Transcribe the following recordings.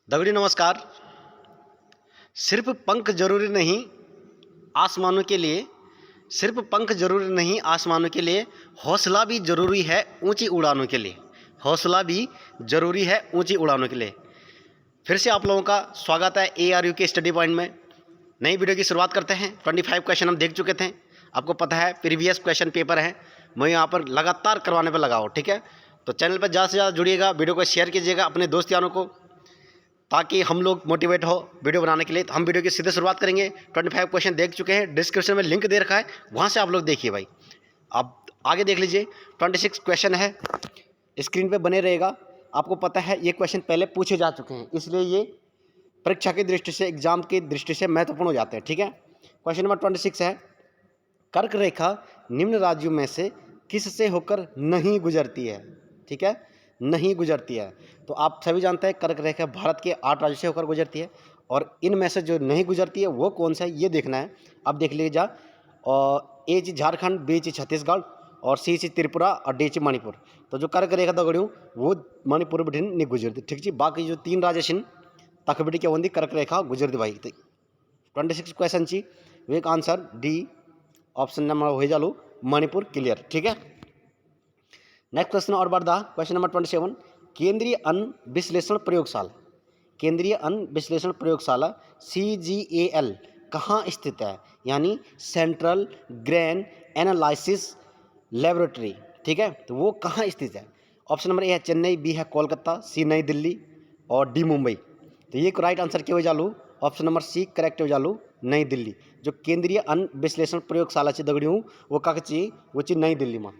दगड़ी नमस्कार। सिर्फ पंख जरूरी नहीं आसमानों के लिए, सिर्फ पंख जरूरी नहीं आसमानों के लिए, हौसला भी जरूरी है ऊंची उड़ानों के लिए। हौसला भी जरूरी है ऊंची उड़ानों के लिए। फिर से आप लोगों का स्वागत है ARU के स्टडी पॉइंट में। नई वीडियो की शुरुआत करते हैं। 25 क्वेश्चन हम देख चुके थे, आपको पता है प्रीवियस क्वेश्चन पेपर है। मैं यहाँ पर लगातार करवाने पर लगा हूँ, ठीक है। तो चैनल पर ज़्यादा से ज़्यादा जुड़िएगा, वीडियो को शेयर कीजिएगा अपने दोस्त यारों को, ताकि हम लोग मोटिवेट हो वीडियो बनाने के लिए। तो हम वीडियो की सीधे शुरुआत करेंगे। 25 क्वेश्चन देख चुके हैं, डिस्क्रिप्शन में लिंक दे रखा है, वहाँ से आप लोग देखिए भाई। आप आगे देख लीजिए। 26 क्वेश्चन है, स्क्रीन पे बने रहेगा। आपको पता है ये क्वेश्चन पहले पूछे जा चुके हैं, इसलिए ये परीक्षा की दृष्टि से, एग्जाम की दृष्टि से महत्वपूर्ण हो जाते हैं, ठीक है। क्वेश्चन नंबर 26 है, कर्क रेखा निम्न राज्यों में से किससे होकर नहीं गुजरती है, ठीक है, नहीं गुजरती है। तो आप सभी जानते हैं कर्क रेखा भारत के 8 राज्यों से होकर गुजरती है, और इनमें से जो नहीं गुजरती है वो कौन सा है ये देखना है। अब देख लीजिए, और ए ची झारखंड, बी ची छत्तीसगढ़, और सी ची त्रिपुरा, और डी ची मणिपुर। तो जो कर्क रेखा दगड़ियों वो मणिपुर बिठिन नहीं गुजरती, ठीक जी। बाकी जो 3 राज्य छिन तख बिटि क्या होंगी कर्क रेखा गुजरती भाई। तो 26 क्वेश्चन ची एक आंसर डी ऑप्शन नंबर हो जालू मणिपुर, क्लियर, ठीक है। नेक्स्ट क्वेश्चन और बढ़ा। क्वेश्चन नंबर 27, केंद्रीय अन्न विश्लेषण प्रयोगशाला, केंद्रीय अन्न विश्लेषण प्रयोगशाला CGAL कहाँ स्थित है, यानी सेंट्रल ग्रेन एनालिसिस लेबोरेटरी, ठीक है। तो वो कहाँ स्थित है। ऑप्शन नंबर ए है चेन्नई, बी है कोलकाता, सी नई दिल्ली, और डी मुंबई। तो ये राइट आंसर क्या हो जालू, ऑप्शन नंबर सी करेक्ट हो जालू, नई दिल्ली। जो केंद्रीय अन्न विश्लेषण प्रयोगशाला ची दगड़ी हूँ वो कहाँ ची, वो ची नई दिल्ली में,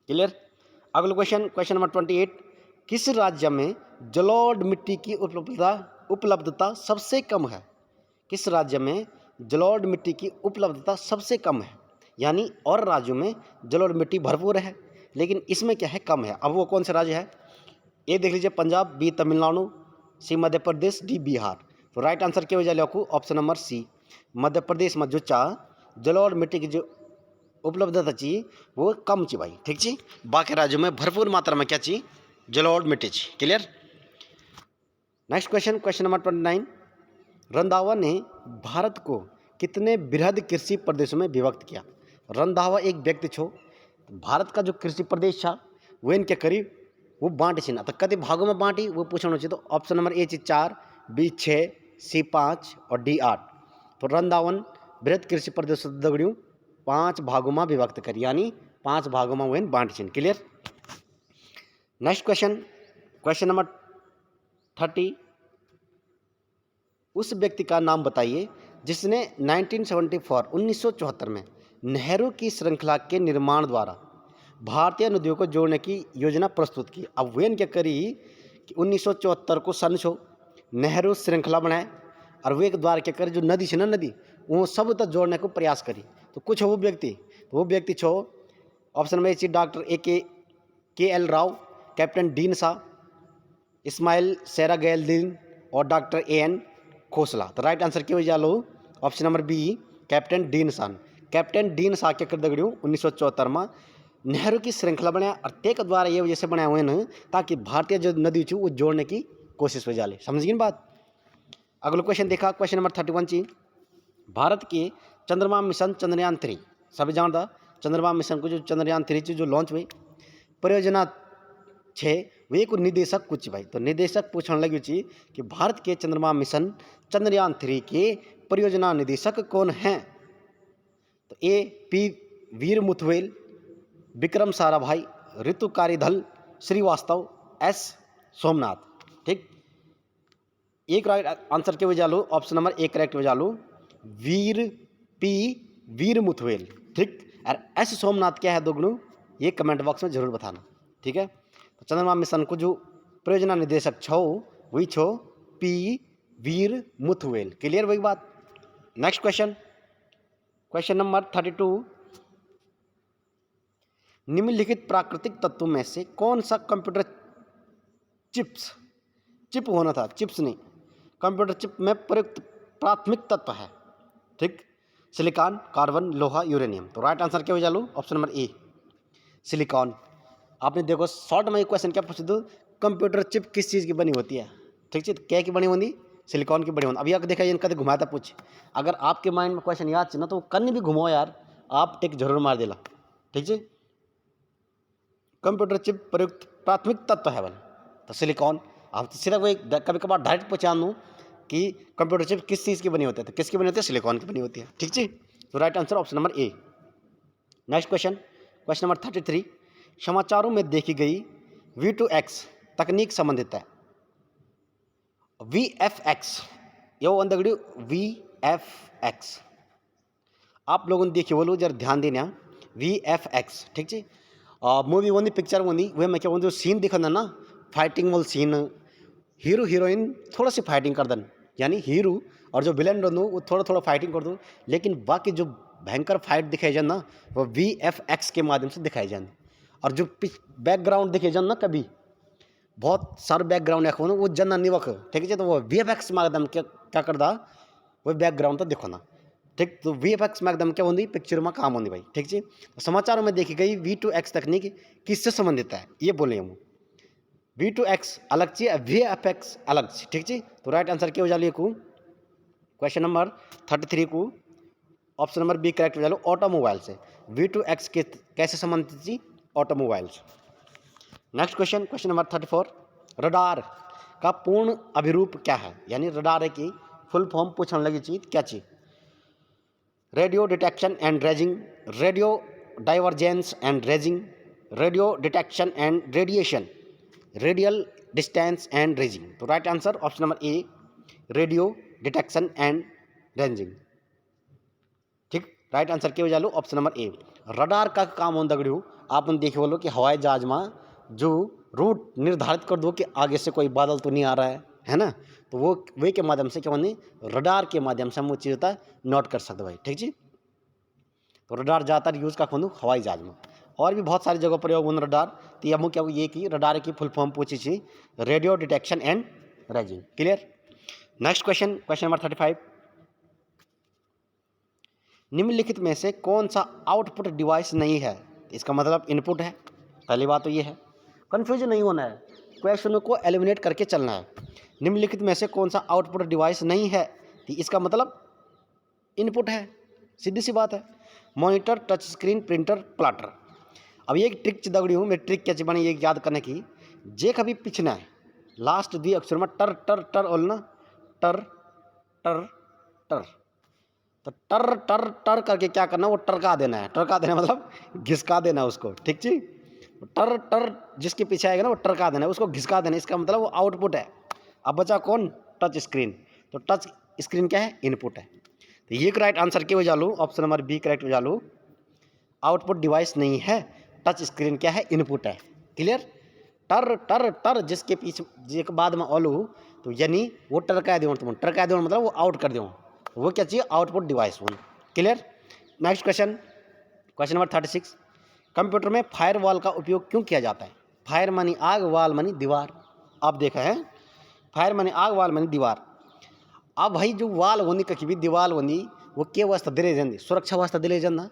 क्लियर। अगला क्वेश्चन, क्वेश्चन नंबर 28, किस राज्य में जलोढ़ मिट्टी की उपलब्धता सबसे कम है, किस राज्य में जलोढ़ मिट्टी की उपलब्धता सबसे कम है, यानी और राज्यों में जलोढ़ मिट्टी भरपूर है लेकिन इसमें क्या है, कम है। अब वो कौन सा राज्य है, ए देख लीजिए पंजाब, बी तमिलनाडु, सी मध्य प्रदेश, डी बिहार। तो राइट आंसर क्या हो जाए आपको, ऑप्शन नंबर सी मध्य प्रदेश में जो जलोढ़ मिट्टी की जो उपलब्धता चाहिए वो कम ची भाई, ठीक ची। बाकी राज्यों में भरपूर मात्रा में क्या चाहिए, जलोढ़ मिट्टी ची, clear. Next question, question number 29, Randhawa ने भारत को कितने बृहद कृषि प्रदेशों में विभक्त किया। रंधावा एक व्यक्ति छो, भारत का जो कृषि प्रदेश था वो इनके करीब वो बांटी छी ना, तो कति भागों में बांटी वो पूछना चाहिए। तो ऑप्शन नंबर ए 4, बी 6, सी 5, और डी 8। तो रंधावन बृहद कृषि प्रदेश दगड़ियों 5 भागों में विभक्त करी, यानी 5 भागों में वो बांटी छी, clear. Next question, question number 30, उस व्यक्ति का नाम बताइए जिसने 1974 में नेहरू की श्रृंखला के निर्माण द्वारा भारतीय नदियों को जोड़ने की योजना प्रस्तुत की। अब वे क्या करी कि 1974 को सन छो नेहरू श्रृंखला बनाए, और वे द्वारा क्या करे जो नदी छे ना, नदी वो सब तक जोड़ने को प्रयास करी। तो कुछ वो व्यक्ति, तो वो व्यक्ति छो ऑप्शन में doctor KL Rao, captain dean Shah, Ismail Serageldin, और डॉक्टर AN खोसला। तो राइट आंसर क्या हो जालो, option number B captain dean Shah. Captain dean Shah के कर दगड़ियों 1974 में नेहरू की श्रृंखला बनाया, और तेक द्वारा ये वजह से बनाए हुए हैं ताकि भारतीय जो नदी छू वो जोड़ने की कोशिश हो जाले, समझ गई बात। अगला क्वेश्चन देखा, क्वेश्चन नंबर 31 ची, भारत के चंद्रमा मिशन चंद्रयान 3 सभी जानता, चंद्रमा मिशन को जो चंद्रयान 3 जो लॉन्च हुई परियोजना छे वे को निदेशक कुछ भाई। तो निदेशक पूछने लगी ची कि भारत के चंद्रमा मिशन चंद्रयान 3 के परियोजना निदेशक कौन हैं। तो ए P वीर मुथवेल, विक्रम साराभाई, ऋतु कारीधल श्रीवास्तव, S सोमनाथ, ठीक। एक राइट आंसर के वजह लो, ऑप्शन नंबर ए करेक्ट वजह लो, वीर मुथवेल, ठीक। और S सोमनाथ क्या है दोगुणु, ये कमेंट बॉक्स में जरूर बताना, ठीक है। तो चंद्रमा मिशन को जो परियोजना निदेशक छो वही छो P वीर मुथवेल, क्लियर वही बात। नेक्स्ट क्वेश्चन, क्वेश्चन नंबर 32, निम्नलिखित प्राकृतिक तत्वों में से कौन सा कंप्यूटर चिप होना था, चिप्स नहीं, कंप्यूटर चिप में प्रयुक्त प्राथमिक तत्व है, ठीक। सिलिकॉन, कार्बन, लोहा, यूरेनियम। तो राइट आंसर क्या हो जालू, ऑप्शन नंबर ए सिलिकॉन। आपने देखो शॉर्ट में क्वेश्चन क्या पूछ दो, कंप्यूटर चिप किस चीज़ की बनी होती है, ठीक है। क्या की बनी होंगी, सिलिकॉन की बनी होंगी। अभी अगर देखा ये कदे घुमाया था पूछ, अगर आपके माइंड में क्वेश्चन याद ना तो कन्न भी घुमाओ यार, आप टिक जरूर मार देला। ठीक है। कंप्यूटर चिप प्रयुक्त प्राथमिक तत्व है बल तो सिलिकॉन। अब तो सिर्फ वही कभी कभार डायरेक्ट पहचान दूँ कि कंप्यूटर चिप किस चीज़ की बनी होती है, तो किसकी बनी होती है, सिलिकॉन की बनी होती है। ठीक है। तो राइट आंसर ऑप्शन नंबर ए। नेक्स्ट क्वेश्चन, क्वेश्चन नंबर 33, समाचारों में देखी गई V2X तकनीक संबंधित है। VFX यो अंदगड़ी VFX आप लोगों ने देखी बोलो जरा ध्यान देना। VFX ठीक है। मूवी वही पिक्चर वही वे में क्या जो सीन दिखना ना, फाइटिंग वाल सीन, हीरो हीरोइन थोड़ा सी फाइटिंग कर दन, यानी हीरो और जो विलन रहो वो थोड़ा थोड़ा फाइटिंग कर दो, लेकिन बाकी जो भयंकर फाइट दिखाई जाए ना वो VFX के माध्यम से दिखाई जाए। और जो बैकग्राउंड दिखे जाए ना, कभी बहुत सारे बैकग्राउंड है वो जन नहीं वक, ठीक है। तो वो VFX माध्यम क्या करता, वो बैकग्राउंड तो देखो ना। ठीक, तो VFX माध्यम क्या होती, पिक्चर में काम होती भाई। ठीक है। तो समाचारों में देखी गई V2X तकनीक किससे संबंधित है, ये बोले हम। V2X अलग चीज, VFX अलग चीज। ठीक है। तो राइट आंसर क्या हो जाए को क्वेश्चन नंबर 33 को ऑप्शन नंबर बी करेक्ट हो जाए, ऑटोमोबाइल से। V2X के कैसे संबंधित थी, automobiles. Next question, question number 34, radar का पूर्ण अभिरूप क्या है, यानी रडार की फुल फॉर्म पूछने लगी चीज क्या चीज। Radio detection and raging, radio divergence and raging, radio detection and radiation, radial distance and raging. तो right answer option number A, radio detection and ranging. ठीक, राइट आंसर क्या हो जाए ऑप्शन नंबर ए। रडार का काम होता दगड़ियों, आप देखे बोलो कि हवाई जहाज में जो रूट निर्धारित कर दो कि आगे से कोई बादल तो नहीं आ रहा है ना, तो वो वे के माध्यम से क्या बनी, रडार के माध्यम से हम वो चीज़ होता है नोट कर सकते भाई। ठीक जी। तो रडार ज़्यादातर यूज़ का खोलूँ हवाई जहाज में, और भी बहुत सारी जगह प्रयोग होने रडार। तो ये क्या ये कि रडार की फुल फॉर्म पूछी थी, radio detection and raising. Clear. Next question, question number 35, निम्नलिखित में से कौन सा आउटपुट डिवाइस नहीं है, इसका मतलब इनपुट है। पहली बात तो ये है, कंफ्यूजन नहीं होना है, क्वेश्चन को एलिमिनेट करके चलना है। निम्नलिखित में से कौन सा आउटपुट डिवाइस नहीं है, तो इसका मतलब इनपुट है, सीधी सी बात है। Monitor, touch screen, printer, plotter. अब ये एक ट्रिक दगड़ी हूँ मैं, ट्रिक क्या बनी ये याद करने की, जे कभी पिछना है लास्ट दी अक्षर में टर टर टर बोलना, टर टर टर, तो टर टर टर करके क्या करना, वो टरका देना है। टरका देना मतलब घिसका देना उसको। ठीक जी। टर टर जिसके पीछे आएगा ना वो टरका देना है, उसको घिसका देना, इसका मतलब वो आउटपुट है। अब बचा कौन, टच स्क्रीन। तो टच स्क्रीन क्या है, इनपुट है। तो ये राइट आंसर क्या हो जालू, ऑप्शन नंबर बी करेक्ट हो जालू, आउटपुट डिवाइस नहीं है, टच स्क्रीन क्या है, इनपुट है। क्लियर। टर टर टर जिसके पीछे के बाद में ओलू, तो यानी वो टरका दो, तुम टरका दो मतलब वो आउट कर दो, वो क्या चाहिए, output device. Clear. Next question, question number 36, computer में फायरवॉल का उपयोग क्यों किया जाता है। फायर मानी आग, वाल मानी दीवार। आप देखा है, फायर मानी आग, वाल मानी दीवार। अब भाई जो वाल होनी कहीं भी दीवार होनी, वो के वास्ते दिले जाती, सुरक्षा वास्ते दिले जाना।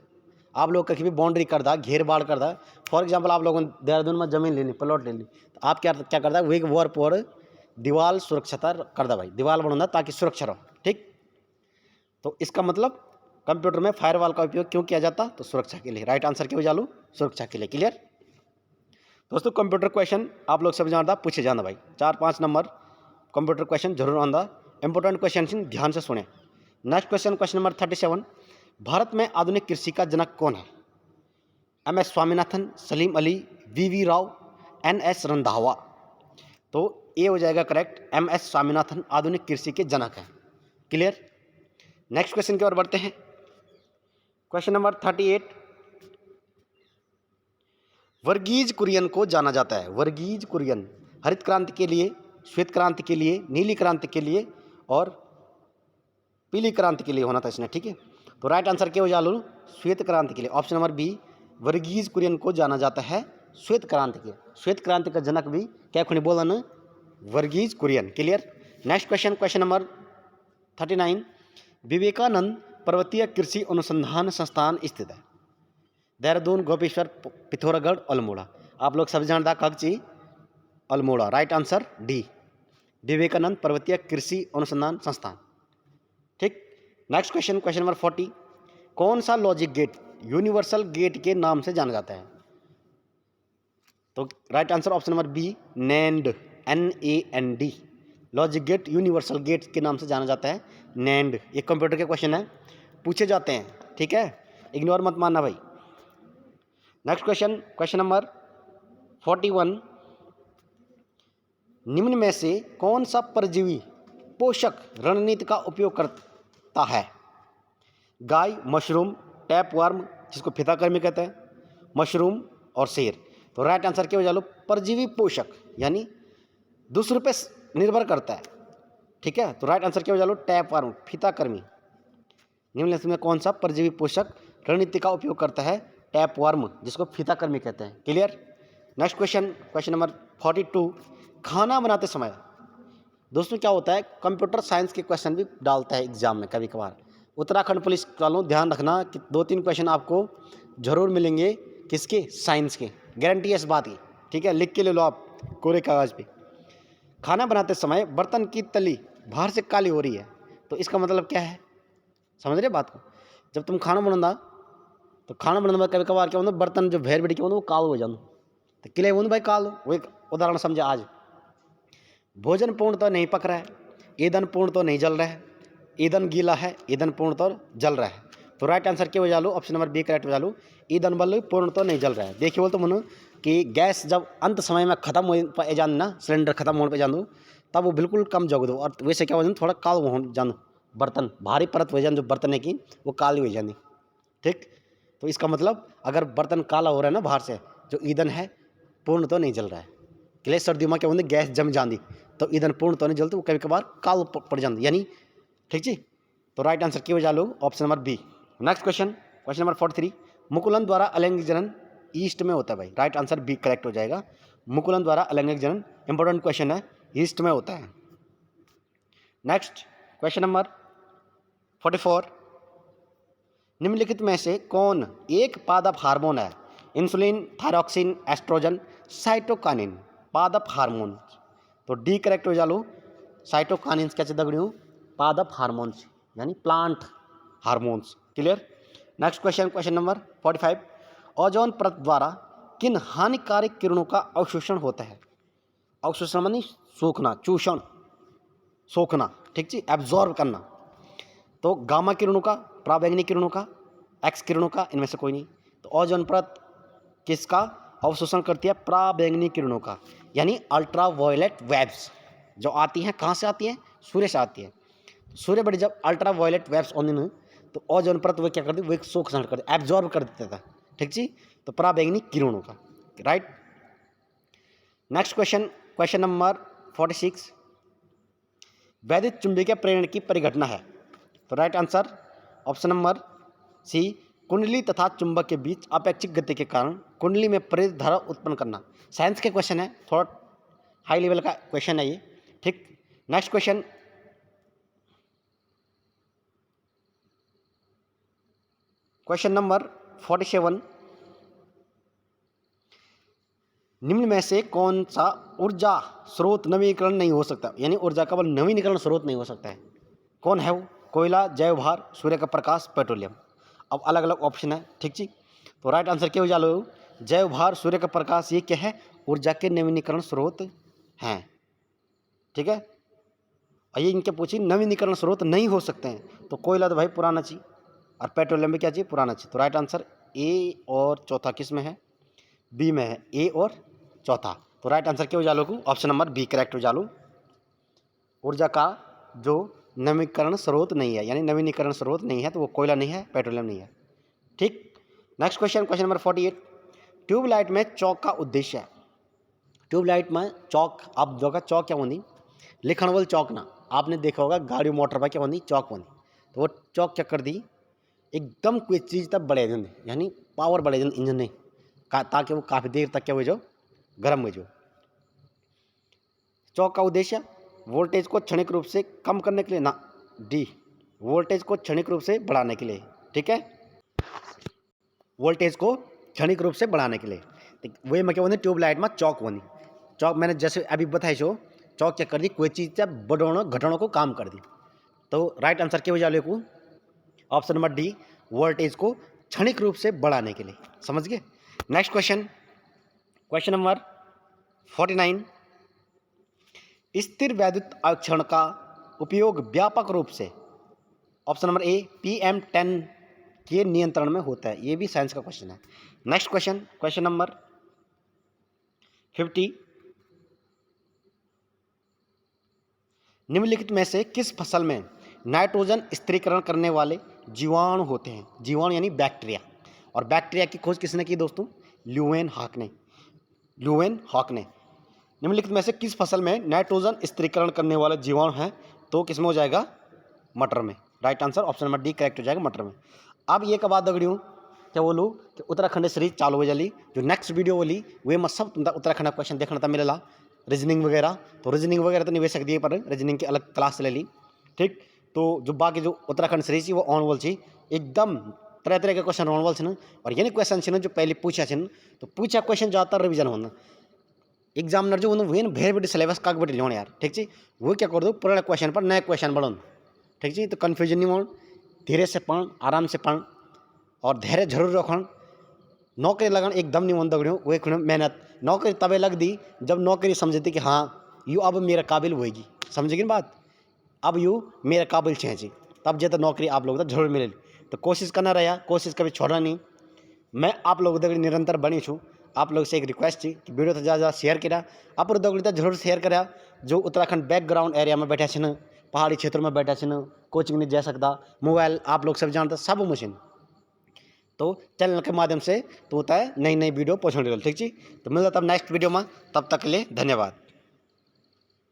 आप लोग कहीं भी बाउंड्री करदा, घेर बाड़ करदा, फॉर एग्जाम्पल आप लोगों ने देहरादून में जमीन लेनी, प्लॉट लेनी, तो आप क्या क्या करदा, वे वॉर पर दीवार सुरक्षता करदा भाई, दीवार बनाना ताकि सुरक्षा रहो। ठीक। तो इसका मतलब कंप्यूटर में फायरवॉल का उपयोग क्यों किया जाता, तो सुरक्षा के लिए। राइट आंसर क्या हो जालू, सुरक्षा के लिए। क्लियर। दोस्तों कंप्यूटर क्वेश्चन आप लोग सब जानता पूछे जाना भाई, 4-5 नंबर कंप्यूटर क्वेश्चन जरूर आंदा, इंपॉर्टेंट क्वेश्चन ध्यान से सुने। Next question, question number 37, Bharat में आधुनिक कृषि का जनक कौन है। MS Swaminathan, Salim Ali, VV Rao, NS Randhawa. तो ये हो जाएगा करेक्ट, MS स्वामीनाथन आधुनिक कृषि के जनक हैं। क्लियर। नेक्स्ट क्वेश्चन की ओर बढ़ते हैं, क्वेश्चन नंबर 38, वर्गीज कुरियन को जाना जाता है। वर्गीज कुरियन हरित क्रांति के लिए, श्वेत क्रांति के लिए, नीली क्रांति के लिए और पीली क्रांति के लिए होना था इसने। ठीक है। तो राइट आंसर क्या हो जालू, श्वेत क्रांति के लिए। Option number B, Verghese Kurien को जाना जाता है श्वेत क्रांति के। श्वेत क्रांति का जनक भी क्या खुनी बोला ना, Verghese Kurien. Clear. Next question, question number 39, Vivekananda पर्वतीय कृषि अनुसंधान संस्थान स्थित है। देहरादून, गोपेश्वर, पिथौरागढ़, अल्मोड़ा। आप लोग सब जानता कब ची, Almora. Right answer D. Vivekananda पर्वतीय कृषि अनुसंधान संस्थान। ठीक। नेक्स्ट क्वेश्चन, क्वेश्चन नंबर 40, कौन सा लॉजिक गेट यूनिवर्सल गेट के नाम से जाना जाता है? तो right answer option number B, NAND, NAND। Logic gate universal gate के नाम से जाना जाता है, नैंड। ये कंप्यूटर के क्वेश्चन है, पूछे जाते हैं, ठीक है, इग्नोर मत मानना भाई। नेक्स्ट क्वेश्चन, क्वेश्चन नंबर 41, निम्न में से कौन सा परजीवी पोषक रणनीति का उपयोग करता है? गाय, मशरूम, टैपवर्म जिसको फिताकर्मी कहते हैं, मशरूम और शेर। तो राइट आंसर क्या हो जाए? परजीवी पोषक, यानी दूसरों पे निर्भर करता है, ठीक है। तो राइट आंसर क्या हो जाए? टैपवर्म, फिताकर्मी। निम्नलिखित में कौन सा परजीवी पोषक रणनीति का उपयोग करता है? टैपवर्म जिसको फिताकर्मी कहते हैं। Clear. Next question, question number 42, खाना बनाते समय दोस्तों क्या होता है, कंप्यूटर साइंस के क्वेश्चन भी डालता है एग्जाम में कभी कभार। उत्तराखंड पुलिस वालों ध्यान रखना कि 2-3 क्वेश्चन आपको जरूर मिलेंगे, किसके? साइंस के, गारंटी है इस बात की, ठीक है। लिख के ले लो आप कोरे कागज पे। खाना बनाते समय बर्तन की तली बाहर से काली हो रही है, तो इसका मतलब क्या है? समझ रहे बात को? जब तुम खाना बनाना, तो खाना बनाने में कभी कभार क्या होता है, बर्तन जो भेड़ बेटी के होते वो काल हो जाते, तो किले वो भाई काल। वो एक उदाहरण समझे आज। भोजन पूर्ण तो नहीं पक रहा है, ईंधन पूर्ण तो नहीं जल रहा है, ईंधन गीला है, ईंधन पूर्ण तो जल रहा है। तो राइट आंसर क्या हो जालो? ऑप्शन नंबर बी करेक्ट हो जालो, ईंधन बल पूर्ण तो नहीं जल रहा है। देखिए बोल तो मनो कि गैस जब अंत समय में खत्म हो जान ना, सिलेंडर खत्म होने पर जान दो, तब वो बिल्कुल कम जग दो, और वैसे क्या हो जाए थोड़ा काल हो जान, बर्तन भारी परत हो जाए जो बर्तन है कि वो काली हो जानी, ठीक। तो इसका मतलब अगर बर्तन काला हो रहा है ना बाहर से, जो ईंधन है पूर्ण तो नहीं जल रहा है। क्लियर। सर्दियों में क्या होता है, गैस जम जाती, तो ईंधन पूर्ण तो नहीं जलती, वो कभी कभार काल पड़ जाती, यानी, ठीक जी। तो राइट आंसर क्या हो जा लो? Option number B. Next question, question number 43, मुकुलन द्वारा अलैंगिक जनन ईस्ट में होता है भाई। राइट आंसर बी करेक्ट हो जाएगा। मुकुलन द्वारा अलैंगिक जनन इंपॉर्टेंट क्वेश्चन है, ईस्ट में होता है। नेक्स्ट क्वेश्चन नंबर 44, निम्नलिखित में से कौन एक पादप हार्मोन है? Insulin, thyroxine, estrogen, cytokinin. पादप हार्मोन, तो डी करेक्ट हो जालो, साइटोकानिन कैसे दगड़ियों? पादप हार्मोन्स, यानी plant hormones. Clear. Next question, question number 45, ozone परत द्वारा किन हानिकारक किरणों का अवशोषण होता है? अवशोषण मानी सोखना, चूषण, सोखना, ठीक जी, एब्जॉर्ब करना। तो गामा किरणों का, पराबैंगनी किरणों का, एक्स किरणों का, इनमें से कोई नहीं। तो ओजोन परत किसका अवशोषण करती है? पराबैंगनी किरणों का, यानी अल्ट्रा वायलेट वेव्स जो आती हैं, कहाँ से आती हैं? सूर्य से आती है। सूर्य बड़ी जब अल्ट्रा वायलेट वेव्स आने ना, तो ओजोन परत वो क्या करती है? वो एक शोषण कर, एब्जॉर्ब कर देता था, ठीक जी। तो पराबैंगनी किरणों का, right. Next question, question number 46, वैद्युत चुंबकीय प्रेरण की परिघटना है। तो right answer option number C, कुंडली तथा चुंबक के बीच अपेक्षिक गति के कारण कुंडली में प्रेरित धारा उत्पन्न करना। साइंस के क्वेश्चन है, थोड़ा हाई लेवल का क्वेश्चन है ये, ठीक। नेक्स्ट क्वेश्चन, क्वेश्चन नंबर 47, निम्न में से कौन सा ऊर्जा स्रोत नवीनीकरण नहीं हो सकता? यानी ऊर्जा का नवीनीकरण स्रोत नहीं हो सकता है, कौन है वो? कोयला, जैव भार, सूर्य का प्रकाश, पेट्रोलियम। अब अलग अलग ऑप्शन है, ठीक जी। तो राइट आंसर क्या हो जालो? जैव भार, सूर्य का प्रकाश, ये क्या है? ऊर्जा के नवीनीकरण स्रोत हैं, ठीक है। और ये इनके पूछी नवीनीकरण स्रोत नहीं हो सकते हैं, तो कोयला तो भाई पुराना चीज, और पेट्रोलियम भी क्या चाहिए? पुराना चीज। तो राइट आंसर ए और चौथा किस में है? बी में है, ए और चौथा। तो राइट आंसर क्या हो जालो? ऑप्शन नंबर बी करेक्ट हो जालो। ऊर्जा का जो नवीकरण स्रोत नहीं है, यानी नवीनीकरण स्रोत नहीं है, तो वो कोयला नहीं है, पेट्रोलियम नहीं है, ठीक। Next question, question number 48, tubelight में चौक का उद्देश्य है। ट्यूबलाइट में चौक, आप जो का चौक क्या होनी? लिखण वाली चौक ना, आपने देखा होगा गाड़ी मोटर पर क्या होनी? चौक होनी। तो वो चौक क्या कर दी? एकदम कोई चीज़ तब बढ़े दें, यानी पावर बढ़े दें इंजन ने, ताकि वो काफ़ी देर तक क्या हो जाओ? गर्म हो जाओ। चौक का उद्देश्य वोल्टेज को क्षणिक रूप से कम करने के लिए ना, डी, वोल्टेज को क्षणिक रूप से बढ़ाने के लिए, ठीक है। वोल्टेज को क्षणिक रूप से बढ़ाने के लिए, वे में क्या होनी? ट्यूबलाइट में चौक होनी। चौक मैंने जैसे अभी बताई छो चौक क्या कर दी, कोई चीज़ बढ़ाना घटाना को काम कर दी। तो राइट आंसर के वजह को ऑप्शन नंबर डी, वोल्टेज को क्षणिक रूप से बढ़ाने के लिए। समझ गए। नेक्स्ट क्वेश्चन, क्वेश्चन नंबर 49, स्थिर वैद्युत आकर्षण का उपयोग व्यापक रूप से ऑप्शन नंबर ए PM10 के नियंत्रण में होता है। ये भी साइंस का क्वेश्चन है। नेक्स्ट क्वेश्चन, क्वेश्चन नंबर 50, निम्नलिखित में से किस फसल में नाइट्रोजन स्थिरीकरण करने वाले जीवाणु होते हैं? जीवाणु यानी बैक्टीरिया। और बैक्टीरिया की खोज किसने की दोस्तों? ल्यूवेन हॉक ने। निम्नलिखित में से किस फसल में नाइट्रोजन स्थिरीकरण करने वाले जीवाणु हैं? तो किसमें हो जाएगा? मटर में। Right answer option number D correct हो जाएगा, मटर में। अब ये कब दगड़ियों क्या बोलूँ कि उत्तराखंड सीरीज चालू हो जाली, जो नेक्स्ट वीडियो बोली वे में सब उत्तराखंड क्वेश्चन देखना था मिलेला, रीजनिंग वगैरह। तो रीजनिंग वगैरह तो नहीं वे सकती है, पर रीजनिंग की अलग क्लास ले ली। ठीक, तो जो बाकी जो उत्तराखंड सीरीज थी वो ऑन वाल थी, एकदम तरह तरह के क्वेश्चन ऑन वाल छन। और यानी क्वेश्चन छन जो पहले पूछा छन, तो पूछा क्वेश्चन ज़्यादातर रिविजन होना। एग्जामिनर जो वेन भेर बड़ी सिलेबस काग बड़ी लियोण यार। ठीक है, वो क्या कर दो, पुराने क्वेश्चन पर नए क्वेश्चन बढ़ोन। ठीक है, तो कन्फ्यूजन नहीं हो, धीरे से पढ़, आराम से पढ़ और धैर्य जरूर रखन। नौकरी लगन एकदम नहीं मन दगड़ियों, वो एक मेहनत नौकरी तबे लग दी जब नौकरी समझती कि हाँ यू अब मेरा काबिल होएगी। समझेगी ना बात? अब यू मेरा काबिल चाहिए, तब जे तो नौकरी आप लोग तो जरूर मिले। तो कोशिश करना रहा, कोशिश कभी छोड़ना नहीं। मैं आप लोग दगड़ी निरंतर बनी छूँ। आप लोग से एक रिक्वेस्ट थी कि वीडियो तो ज़्यादा शेयर करा, आप दगड़ी तो जरूर शेयर करा। जो उत्तराखंड बैकग्राउंड एरिया में बैठा छन, पहाड़ी क्षेत्र में बैठा छन, कोचिंग नहीं जा सकता, मोबाइल आप लोग सब जानते सब मशीन, तो चैनल के माध्यम से तो होता है नई नई वीडियो पहुँचने। ठीक है, तो मिलता तब नेक्स्ट वीडियो में, तब तक के लिए धन्यवाद।